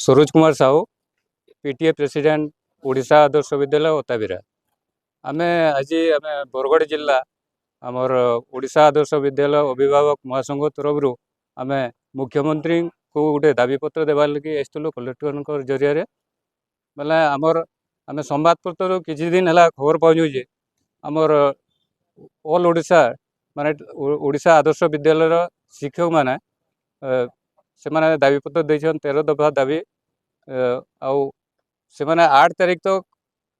Saroj Kumar Sahu PTA president Odisha Adarsh Vidyalaya ओताबिरा आम आज आम बरगढ़ जिला आमर ओडिशा आदर्श विद्यालय अभिभावक महासंघ तरफ आम मुख्यमंत्री को गोटे दाबीपत्र देवार लगे आसलु कलेक्टर जरिया बोले आमर आम संबादपत्र किसी दिन है खबर पाऊँ जे आमर ऑल ओडिशा माने ओडिशा आदर्श विद्यालय शिक्षक माने से माने दाबीपत्र देछन 13 दफा दाबी आउ से माने 8 तारीख तक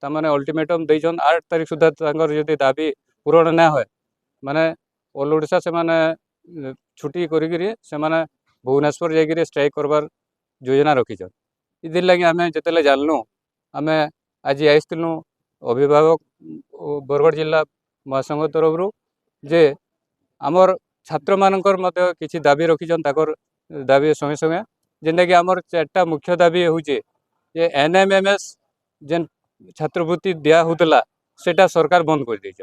तमाने अल्टीमेटम देछन 8 तारीख सुधा तांकर यदि दाबी पूरण ना होय माने ऑल ओडिशा से माने छुट्टी करी से माने भुवनेश्वर जाकर स्ट्राइक करबार योजना रखीछन। इदिर लगी आमे जतेले जानलु आमे आज आइसलु अभिभावक बरगढ़ जिला महासंघ तरफ जे आमर छात्र मानकर मध्य किछि दाबी रखीछन ताकर दाबी संगे संगे जेनटा कि आमर 4टा मुख्य दाबी होचे जे एनएमएमएस जेन छात्रवृत्ति दिया होतला सेटा सरकार बंद कर देछ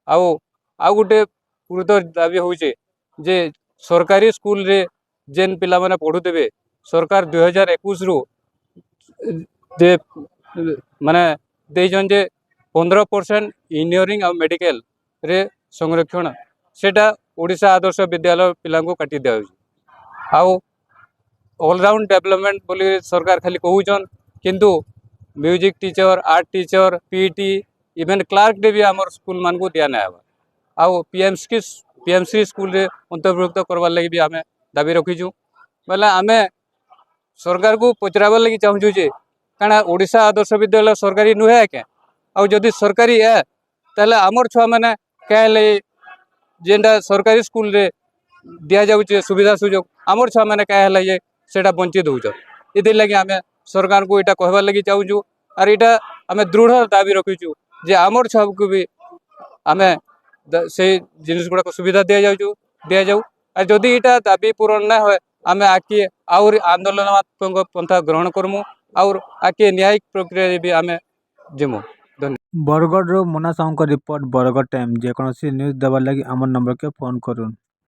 आउ आउ गोटे गुरुतर दाबी होचे जे सरकारी स्कूल रे जेन पिला माने पढ़ुतेबे सरकार 2021 रु जे माने देजन जे 15% इंजीनियरिंग और मेडिकल रे संरक्षण सेटा ओडिशा आदर्श विद्यालय पिला को काटी दिया आउ ऑलराउंड डेवलपमेंट बोली सरकार खाली कहूचन किंतु music teacher art teacher PT even clerk डे भी आमर स्कूल मान को दिया ना आउ पीएमसी स्कूल रे अंतर्भुक्त करवार लगी भी आम दाबी रखीचु बोले आम सरकार को पचराबार लगी चाहूँ जे काना ओडिशा आदर्श विद्यालय सरकारी नुहे क्या आउ जदि सरकारी है ताले आमर छुआ मैंने क्या जेनटा सरकारी स्कूल रे दिया जाउचे सुविधा सुजोग आमर छुआ मैंने क्या है सेटा वंचित होउछ इदि लगी आम सरकार को यहाँ कहबार लगी चाहूँ और यहाँ आम दृढ़ दाबी रखीचु जे आमर छुआ को भी आम से जिनिस गुड़ाक सुविधा दि जाऊ और जदि यहाँ दाबी पूरण ना हो आम आके आउर आंदोलनात्मक पंथा ग्रहण करमु और आके न्यायिक प्रक्रिया भी आम जिमु। बरगढ़ रो मोना साहू रिपोर्ट बरगढ़ टाइम जेकोसी न्यूज देवार लगी आम नंबर के फोन करूँ।